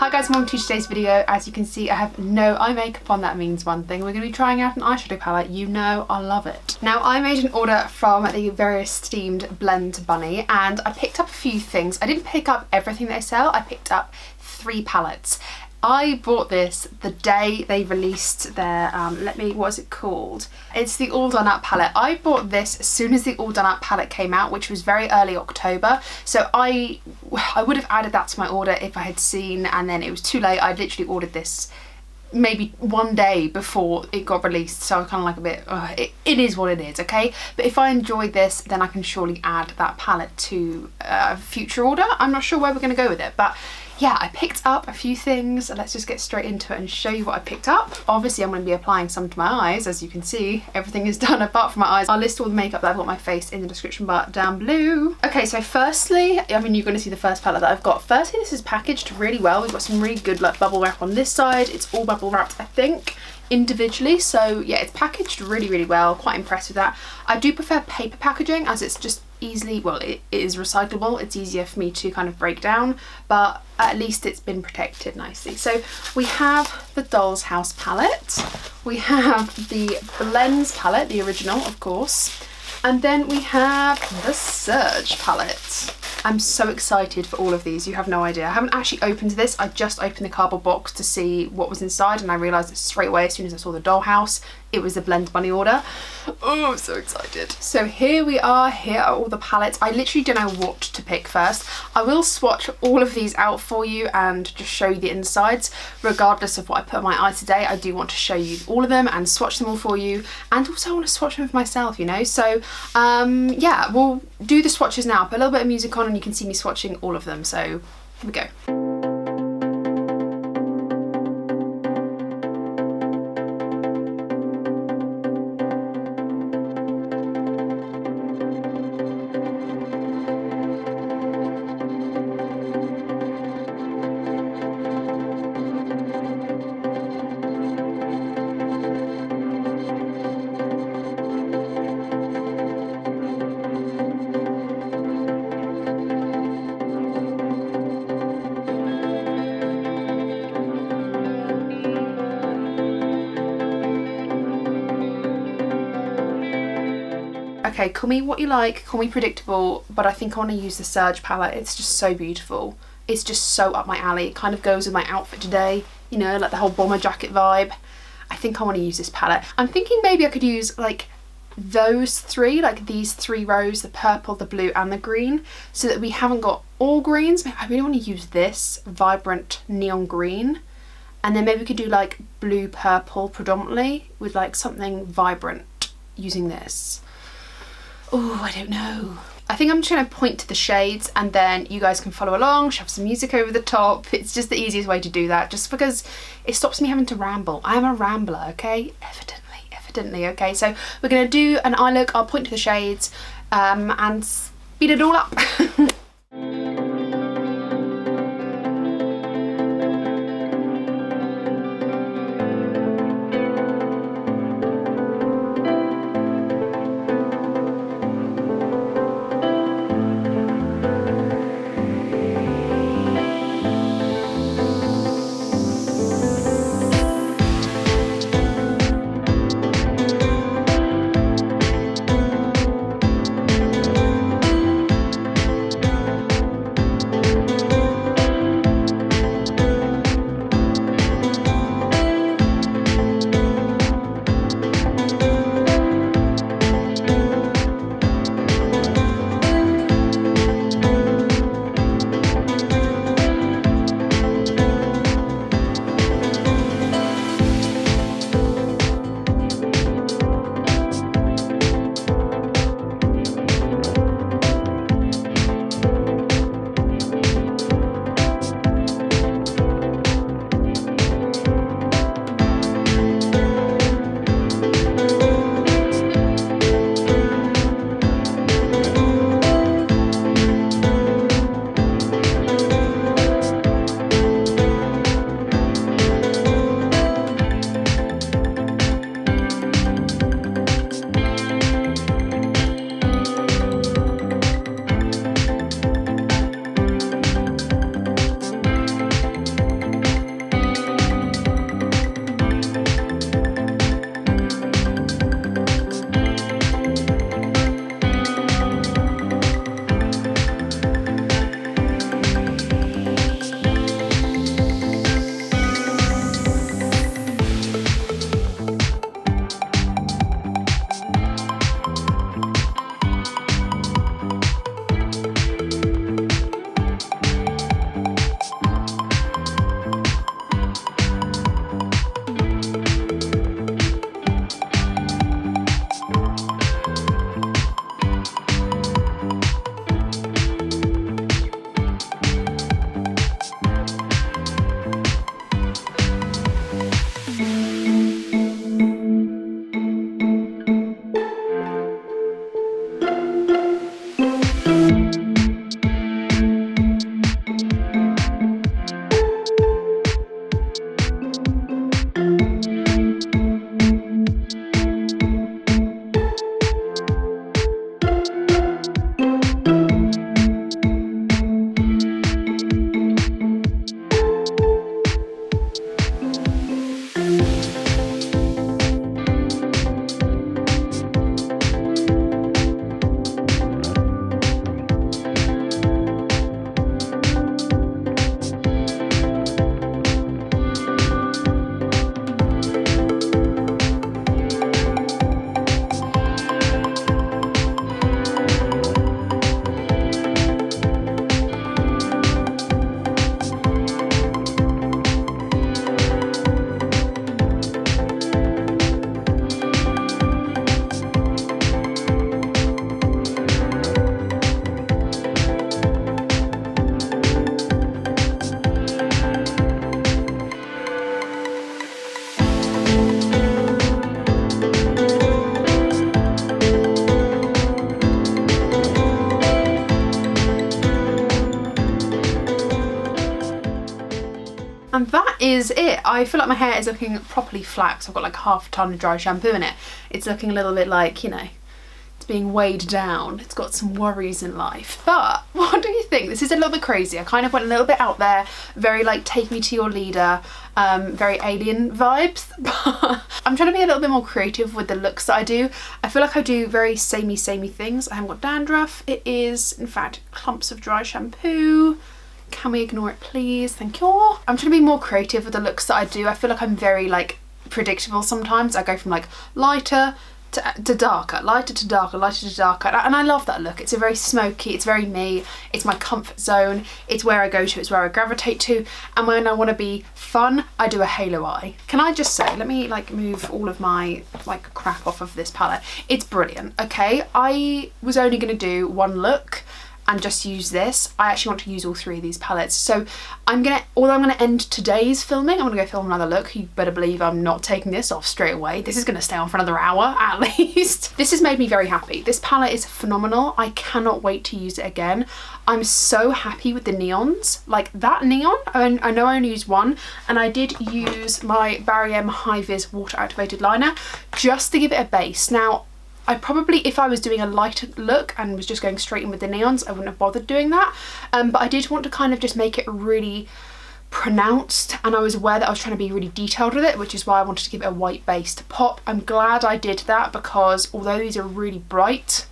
Hi guys, welcome to today's video. As you can see, I have no eye makeup on. That means one thing. We're going to be trying out an eyeshadow palette. You know I love it. Now, I made an order from the very esteemed Blend Bunny and I picked up a few things. I didn't pick up everything they sell. I picked up 3 palettes. I bought this the day they released their, what is it called? It's the All Done Up palette. I bought this as soon as the All Done Up palette came out, which was very early October. So I would have added that to my order if I had seen, and then it was too late. I literally ordered this maybe one day before it got released. So I was kind of like a bit, it is what it is, okay? But if I enjoyed this, then I can surely add that palette to a future order. I'm not sure where we're going to go with it, but yeah, I picked up a few things. Let's just get straight into it and show you what I picked up. Obviously, I'm going to be applying some to my eyes. As you can see, everything is done apart from my eyes. I'll list all the makeup that I've got on my face in the description bar down below. Okay, so firstly, I mean, you're going to see the first palette that I've got. Firstly, this is packaged really well. We've got some really good like bubble wrap on this side. It's all bubble wrapped, I think, individually. So yeah, it's packaged really, really well. Quite impressed with that. I do prefer paper packaging as it's just easily, well, it is recyclable. It's easier for me to kind of break down, but at least it's been protected nicely. So we have the Doll's House palette. We have the Blends palette, the original, of course. And then we have the Surge palette. I'm so excited for all of these, you have no idea. I haven't actually opened this, I just opened the cardboard box to see what was inside and I realised straight away as soon as I saw the Dollhouse, it was the Blend Bunny order. Oh, I'm so excited. So here we are, here are all the palettes. I literally don't know what to pick first. I will swatch all of these out for you and just show you the insides. Regardless of what I put on my eye today, I do want to show you all of them and swatch them all for you. And also I want to swatch them for myself, you know? So yeah, we'll do the swatches now. Put a little bit of music on and you can see me swatching all of them. So here we go. Okay, call me what you like, call me predictable, but I think I want to use the Surge palette. It's just so beautiful. It's just so up my alley. It kind of goes with my outfit today, you know, like the whole bomber jacket vibe. I think I want to use this palette. I'm thinking maybe I could use like those 3, like these 3 rows, the purple, the blue and the green, so that we haven't got all greens. I really want to use this vibrant neon green. And then maybe we could do like blue, purple predominantly with like something vibrant using this. Oh, I don't know. I think I'm just going to point to the shades and then you guys can follow along, shove some music over the top. It's just the easiest way to do that, just because it stops me having to ramble. I am a rambler, okay? Evidently, okay? So we're going to do an eye look. I'll point to the shades and speed it all up. And that is it. I feel like my hair is looking properly flat, so I've got like half a ton of dry shampoo in it. It's looking a little bit like, you know, it's being weighed down. It's got some worries in life. But what do you think? This is a little bit crazy. I kind of went a little bit out there, very like take me to your leader, very alien vibes. But I'm trying to be a little bit more creative with the looks that I do. I feel like I do very samey things. I haven't got dandruff. It is, in fact, clumps of dry shampoo. Can we ignore it, please? Thank you. I'm trying to be more creative with the looks that I do. I feel like I'm very like predictable sometimes. I go from like lighter to darker, lighter to darker, lighter to darker, and I love that look. It's a very smoky, it's very me, it's my comfort zone, it's where I go to, it's where I gravitate to, and when I want to be fun, I do a halo eye. Can I just say, let me like move all of my like crap off of this palette. It's brilliant, okay? I was only going to do one look and just use this. I actually want to use all three of these palettes. So although I'm gonna end today's filming, I'm gonna go film another look. You better believe I'm not taking this off straight away. This is gonna stay on for another hour at least. This has made me very happy. This palette is phenomenal. I cannot wait to use it again. I'm so happy with the neons. Like that neon, I know I only used one, and I did use my Barry M High Vis water activated liner just to give it a base. Now, I probably, if I was doing a lighter look and was just going straight in with the neons, I wouldn't have bothered doing that. But I did want to kind of just make it really pronounced, and I was aware that I was trying to be really detailed with it, which is why I wanted to give it a white base to pop. I'm glad I did that, because although these are really bright,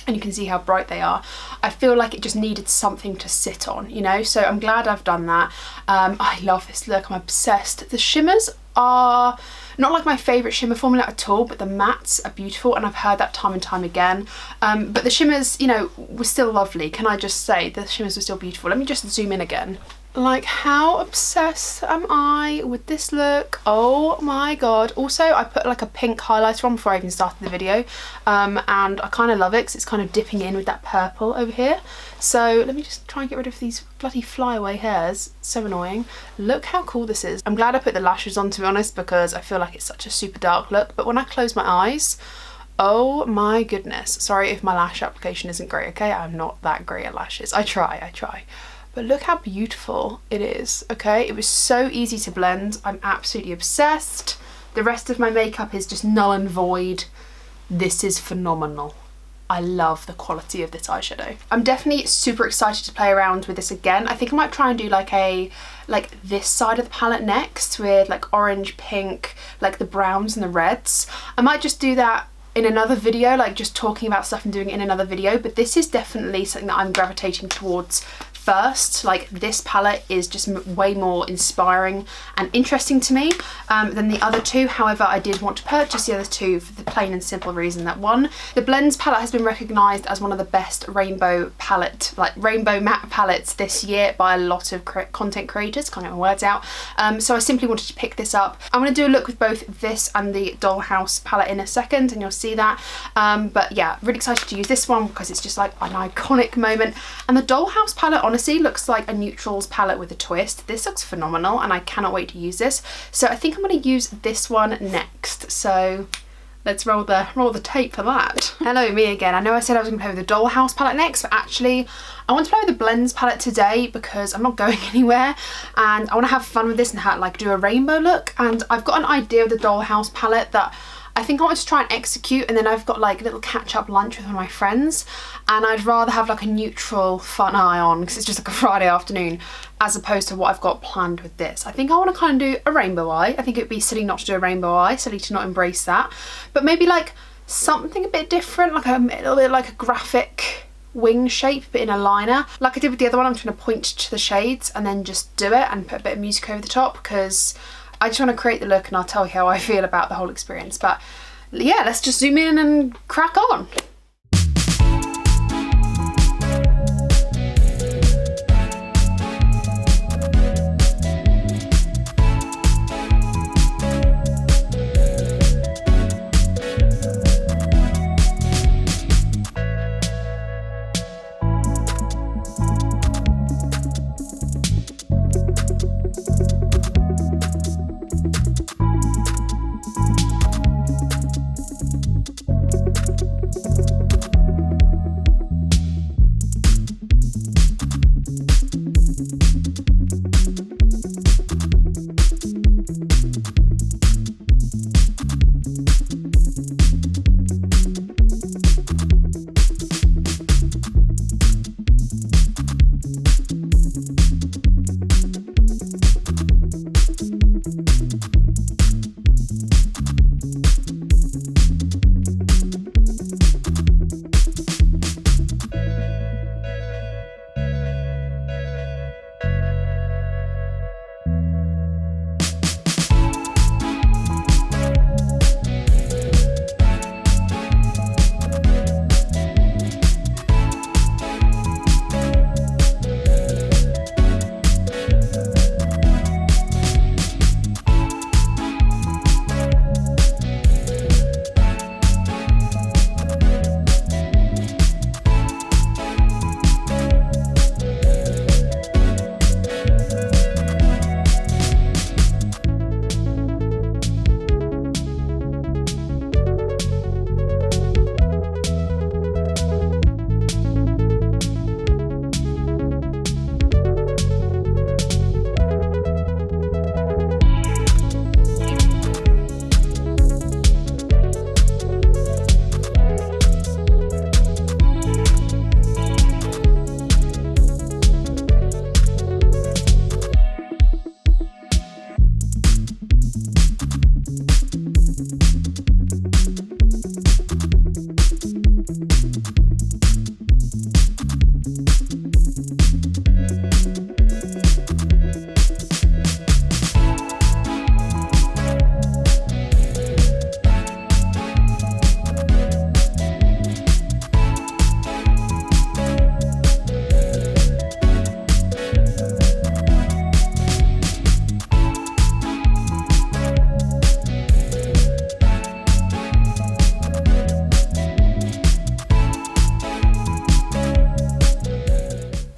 and you can see how bright they are, I feel like it just needed something to sit on, you know? So I'm glad I've done that. I love this look, I'm obsessed. The shimmers are not like my favourite shimmer formula at all, but the mattes are beautiful, and I've heard that time and time again. But the shimmers, you know, were still lovely. Can I just say, the shimmers were still beautiful. Let me just zoom in again. Like, how obsessed am I with this look? Oh my god. Also, I put like a pink highlighter on before I even started the video, and I kind of love it because it's kind of dipping in with that purple over here. So let me just try and get rid of these bloody flyaway hairs. So annoying. Look how cool this is. I'm glad I put the lashes on, to be honest, because I feel like it's such a super dark look. But when I close my eyes, oh my goodness. Sorry if my lash application isn't great, okay? I'm not that great at lashes. I try. But look how beautiful it is, okay? It was so easy to blend. I'm absolutely obsessed. The rest of my makeup is just null and void. This is phenomenal. I love the quality of this eyeshadow. I'm definitely super excited to play around with this again. I think I might try and do like this side of the palette next, with like orange, pink, like the browns and the reds. I might just do that in another video, like just talking about stuff and doing it in another video, but this is definitely something that I'm gravitating towards first. Like, this palette is just way more inspiring and interesting to me than the other two. However, I did want to purchase the other two for the plain and simple reason that, one, the Blends palette has been recognised as one of the best rainbow matte palettes this year by a lot of content creators. Can't get my words out. So I simply wanted to pick this up. I'm going to do a look with both this and the Dollhouse palette in a second, and you'll see that. But yeah, really excited to use this one because it's just like an iconic moment. And the Dollhouse palette honestly looks like a neutrals palette with a twist. This looks phenomenal, and I cannot wait to use this. So I think I'm going to use this one next. So let's roll the tape for that. Hello, me again. I know I said I was going to play with the Dollhouse palette next, but actually I want to play with the Blends palette today because I'm not going anywhere, and I want to have fun with this and like do a rainbow look. And I've got an idea of the Dollhouse palette that I think I want to try and execute, and then I've got like a little catch-up lunch with one of my friends, and I'd rather have like a neutral fun eye on because it's just like a Friday afternoon, as opposed to what I've got planned with this. I think I want to kind of do a rainbow eye. I think it would be silly not to do a rainbow eye, silly to not embrace that, but maybe like something a bit different, like a little bit like a graphic wing shape but in a liner. Like I did with the other one, I'm trying to point to the shades and then just do it and put a bit of music over the top, because I just want to create the look, and I'll tell you how I feel about the whole experience. But yeah, let's just zoom in and crack on.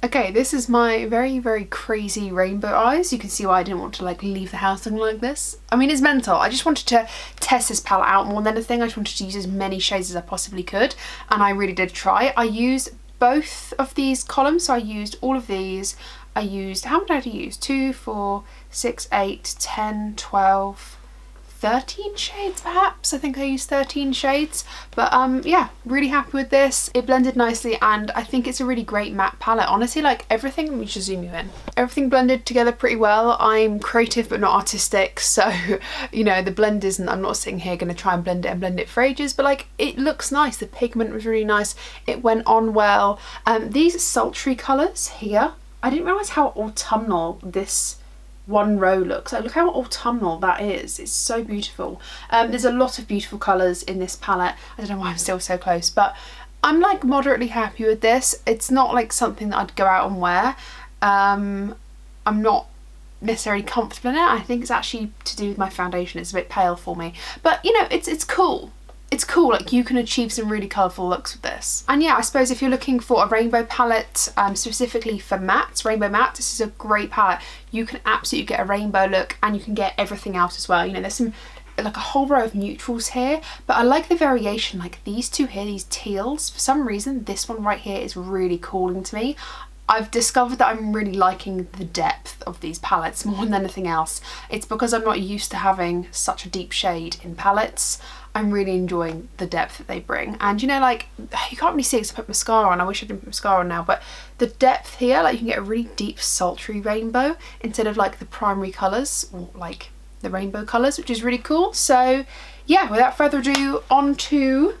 Okay, this is my very, very crazy rainbow eyes. You can see why I didn't want to like leave the house looking like this. I mean, it's mental. I just wanted to test this palette out more than anything. I just wanted to use as many shades as I possibly could, and I really did try. I used both of these columns, so I used all of these. I used, how many did I use? 2, 4, 6, 8, 10, 12, 13 shades perhaps. I think I used 13 shades, but yeah, really happy with this. It blended nicely, and I think it's a really great matte palette. Honestly, like everything, let me just zoom you in. Everything blended together pretty well. I'm creative but not artistic, so you know, the blend isn't, I'm not sitting here gonna try and blend it for ages, but like it looks nice. The pigment was really nice. It went on well. These sultry colours here, I didn't realise how autumnal this one row looks. Like, look how autumnal that is. It's so beautiful. There's a lot of beautiful colours in this palette. I don't know why I'm still so close, but I'm like moderately happy with this. It's not like something that I'd go out and wear. I'm not necessarily comfortable in it. I think it's actually to do with my foundation. It's a bit pale for me, but you know, it's cool. It's cool, like you can achieve some really colourful looks with this. And yeah, I suppose if you're looking for a rainbow palette, specifically for mattes, rainbow matte, this is a great palette. You can absolutely get a rainbow look, and you can get everything else as well. You know, there's some, like a whole row of neutrals here, but I like the variation, like these two here, these teals. For some reason, this one right here is really calling to me. I've discovered that I'm really liking the depth of these palettes more than anything else. It's because I'm not used to having such a deep shade in palettes. I'm really enjoying the depth that they bring. And you know, like, you can't really see it because I put mascara on. I wish I didn't put mascara on now, but the depth here, like you can get a really deep sultry rainbow instead of like the primary colours, or like the rainbow colours, which is really cool. So yeah, without further ado, on to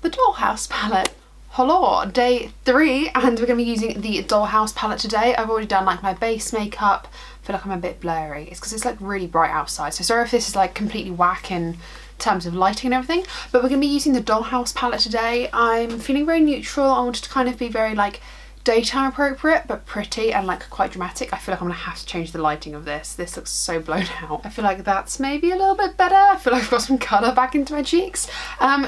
the Dollhouse palette. Hello, day 3, and we're going to be using the Dollhouse palette today. I've already done like my base makeup. I feel like I'm a bit blurry. It's because it's like really bright outside, so sorry if this is like completely whack in terms of lighting and everything, but we're going to be using the Dollhouse palette today. I'm feeling very neutral. I wanted to kind of be very like daytime appropriate but pretty and like quite dramatic. I feel like I'm gonna have to change the lighting of this. This looks so blown out. I feel like that's maybe a little bit better. I feel like I've got some colour back into my cheeks.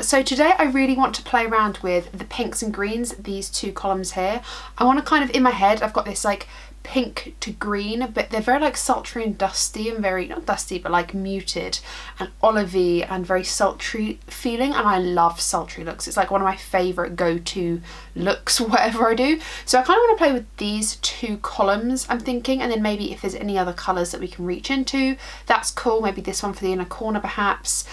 So today I really want to play around with the pinks and greens, these two columns here. I want to kind of, in my head, I've got this like pink to green, but they're very like sultry and dusty and very, not dusty, but like muted and olivey and very sultry feeling, and I love sultry looks. It's like one of my favourite go-to looks whatever I do. So I kind of want to play with these two columns, I'm thinking, and then maybe if there's any other colours that we can reach into, that's cool. Maybe this one for the inner corner perhaps.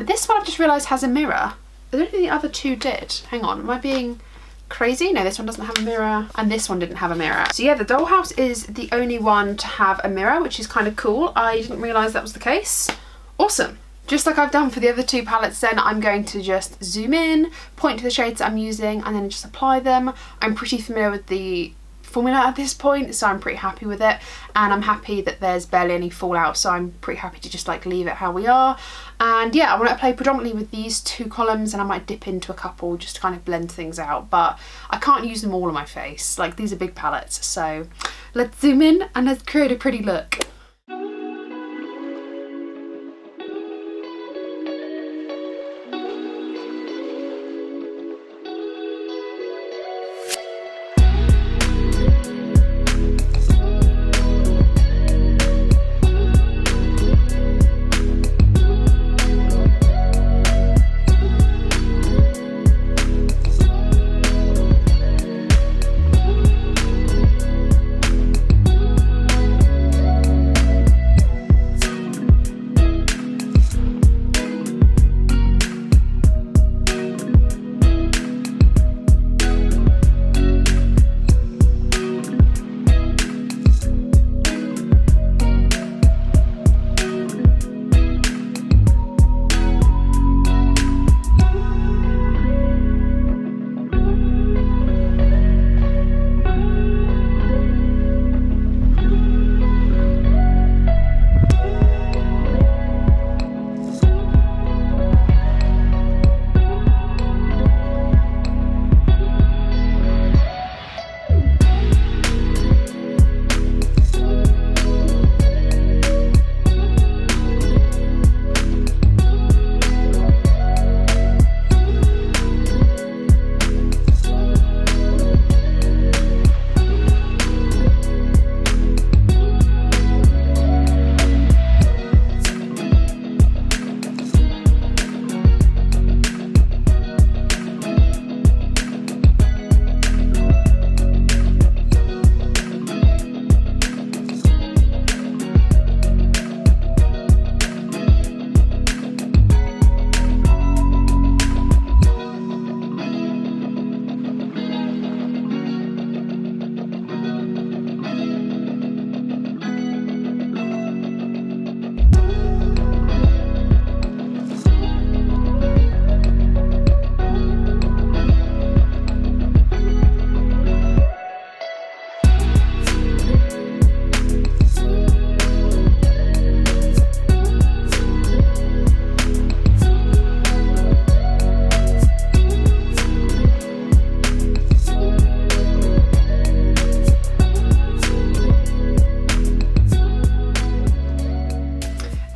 This one I've just realised has a mirror. I don't think the other two did. Hang on, am I being crazy? No, this one doesn't have a mirror, and this one didn't have a mirror. So yeah, the Dollhouse is the only one to have a mirror, which is kind of cool. I didn't realise that was the case. Awesome. Just like I've done for the other two palettes then, I'm going to just zoom in, point to the shades that I'm using, and then just apply them. I'm pretty familiar with the formula at this point, so I'm pretty happy with it, and I'm happy that there's barely any fallout, so I'm pretty happy to just like leave it how we are. And yeah, I want to play predominantly with these two columns, and I might dip into a couple just to kind of blend things out, but I can't use them all on my face. Like, these are big palettes, so let's zoom in and let's create a pretty look.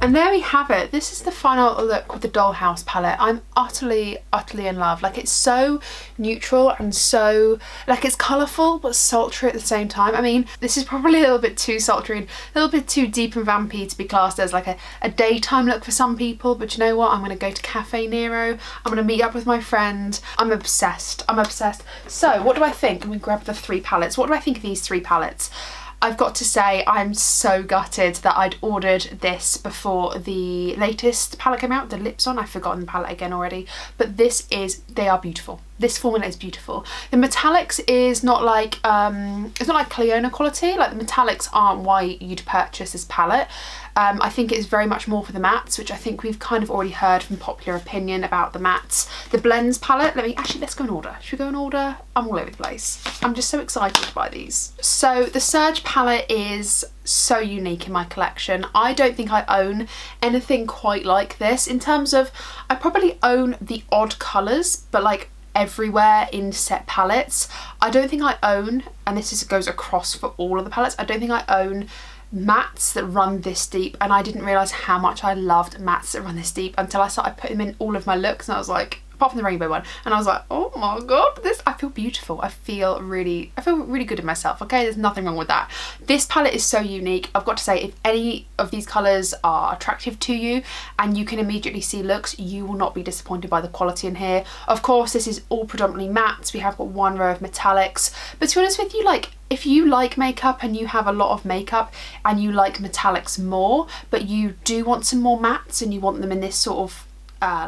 And there we have it. This is the final look with the Dollhouse palette. I'm utterly in love. Like, it's so neutral and so, like, it's colourful but sultry at the same time. I mean, this is probably a little bit too sultry and a little bit too deep and vampy to be classed as like a daytime look for some people, but you know what? I'm going to go to Cafe Nero. I'm going to meet up with my friend. I'm obsessed. I'm obsessed. So what do I think? I'm going to grab the 3 palettes. What do I think of these 3 palettes? I've got to say, I'm so gutted that I'd ordered this before the latest palette came out, the Lips On. I've forgotten the palette again already, but they are beautiful. This formula is beautiful. The metallics is not like, it's not like Cleona quality. Like, the metallics aren't why you'd purchase this palette. I think it is very much more for the mattes, which I think we've kind of already heard from popular opinion about the mattes. The blends palette, let's go in order. Should we go in order? I'm all over the place. I'm just so excited by these. So the Surge palette is so unique in my collection. I don't think I own anything quite like this in terms of, I probably own the odd colours, but like everywhere in set palettes. I don't think I own, and goes across for all of the palettes, I don't think I own mattes that run this deep, and I didn't realise how much I loved mattes that run this deep until I started putting them in all of my looks, and I was like, apart from the rainbow one, and I was like, oh my god, I feel beautiful. I feel really good in myself. Okay, there's nothing wrong with that. This palette is so unique. I've got to say, if any of these colours are attractive to you and you can immediately see looks, you will not be disappointed by the quality in here. Of course, this is all predominantly mattes. We have got 1 row of metallics, but to be honest with you, like, if you like makeup and you have a lot of makeup and you like metallics more, but you do want some more mattes and you want them in this sort of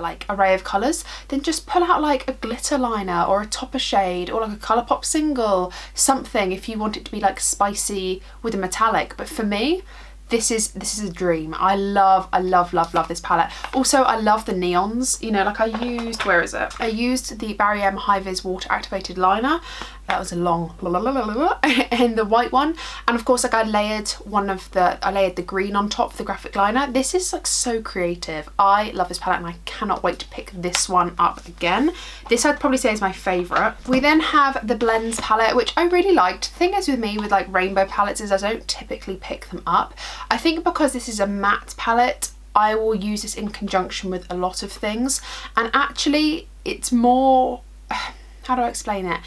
like array of colours, then just pull out like a glitter liner or a topper shade or like a Colourpop single, something, if you want it to be like spicy with a metallic. But for me, this is a dream. I love this palette. Also, I love the neons. You know, like I used, where is it? I used the Barry M High Vis water activated liner. That was a long and the white one, and of course, like I layered the green on top of the graphic liner. This is like so creative. I love this palette and I cannot wait to pick this one up again. This I'd probably say is my favourite. We then have the Blends palette, which I really liked. The thing is with me with like rainbow palettes is I don't typically pick them up. I think because this is a matte palette, I will use this in conjunction with a lot of things, and actually it's more, how do I explain it?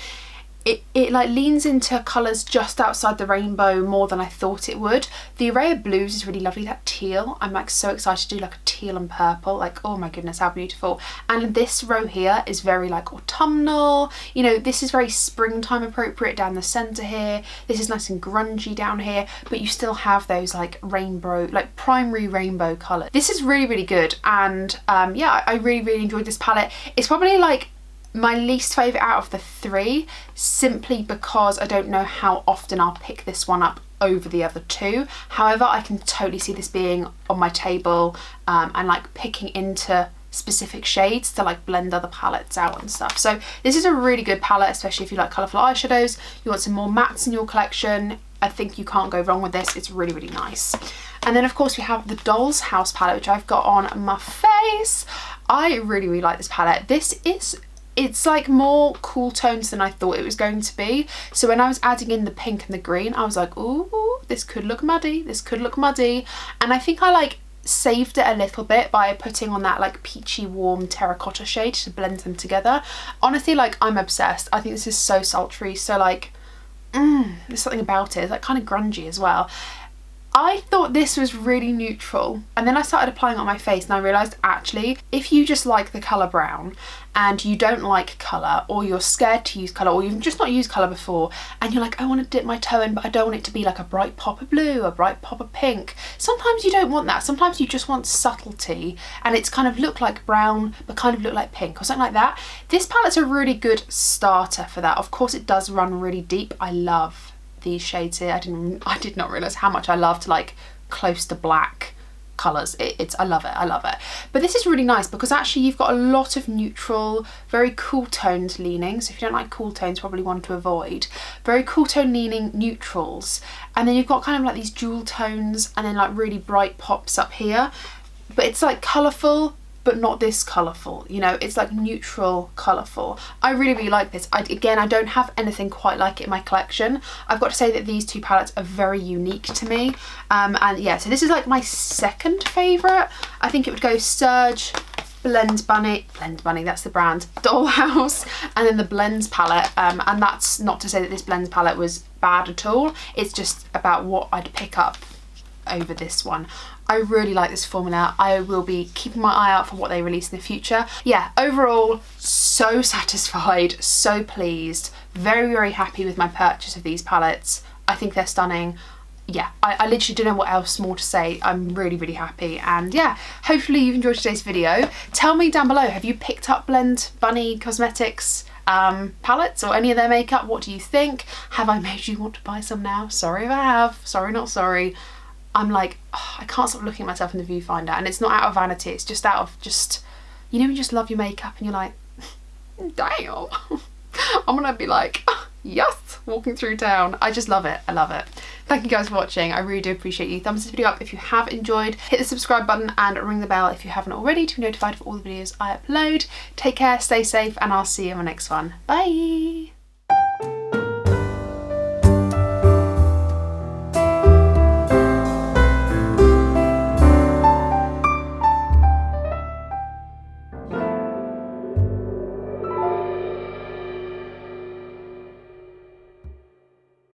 It like leans into colours just outside the rainbow more than I thought it would. The array of blues is really lovely. That teal, I'm like so excited to do like a teal and purple, like oh my goodness, how beautiful. And this row here is very like autumnal, you know, this is very springtime appropriate down the centre here. This is nice and grungy down here, but you still have those like rainbow, like primary rainbow colours. This is really good, and yeah, I really enjoyed this palette. It's probably like my least favourite out of the 3, simply because I don't know how often I'll pick this one up over the other 2. However, I can totally see this being on my table and like picking into specific shades to like blend other palettes out and stuff. So this is a really good palette, especially if you like colourful eyeshadows, you want some more mattes in your collection. I think you can't go wrong with this. It's really nice. And then of course we have the Doll's House palette, which I've got on my face. I really like this palette. It's like more cool tones than I thought it was going to be. So when I was adding in the pink and the green, I was like, ooh, this could look muddy, this could look muddy. And I think I like saved it a little bit by putting on that like peachy warm terracotta shade to blend them together. Honestly, like I'm obsessed. I think this is so sultry, so like, there's something about it. It's like kind of grungy as well. I thought this was really neutral, and then I started applying it on my face and I realised actually if you just like the colour brown and you don't like colour, or you're scared to use colour, or you've just not used colour before and you're like, I want to dip my toe in but I don't want it to be like a bright pop of blue, a bright pop of pink. Sometimes you don't want that. Sometimes you just want subtlety and it's kind of look like brown but kind of look like pink or something like that. This palette's a really good starter for that. Of course it does run really deep. I love these shades here. I did not realise how much I loved like close to black colours. I love it. But this is really nice because actually you've got a lot of neutral, very cool toned leanings. So if you don't like cool tones, probably one to avoid. Very cool tone leaning neutrals, and then you've got kind of like these jewel tones and then like really bright pops up here. But it's like colourful but not this colourful, you know, it's like neutral colourful. I really, really like this. Again, I don't have anything quite like it in my collection. I've got to say that these two palettes are very unique to me. And yeah, so this is like my second favourite. I think it would go Surge, Blend Bunny, that's the brand, Dollhouse, and then the Blends palette. And that's not to say that this Blends palette was bad at all. It's just about what I'd pick up over this one. I really like this formula. I will be keeping my eye out for what they release in the future. Yeah, overall, so satisfied, so pleased, very, very happy with my purchase of these palettes. I think they're stunning. Yeah, I literally don't know what else more to say. I'm really, really happy. And yeah, hopefully you've enjoyed today's video. Tell me down below, have you picked up Blend Bunny Cosmetics palettes or any of their makeup? What do you think? Have I made you want to buy some now? Sorry if I have. Sorry, not sorry. I'm like, oh, I can't stop looking at myself in the viewfinder, and it's not out of vanity, it's just out of just, you know, you just love your makeup and you're like, damn. I'm gonna be like, yes, walking through town. I just love it. I love it. Thank you guys for watching. I really do appreciate you. Thumbs this video up if you have enjoyed. Hit the subscribe button and ring the bell if you haven't already to be notified of all the videos I upload. Take care, stay safe, and I'll see you in my next one. Bye.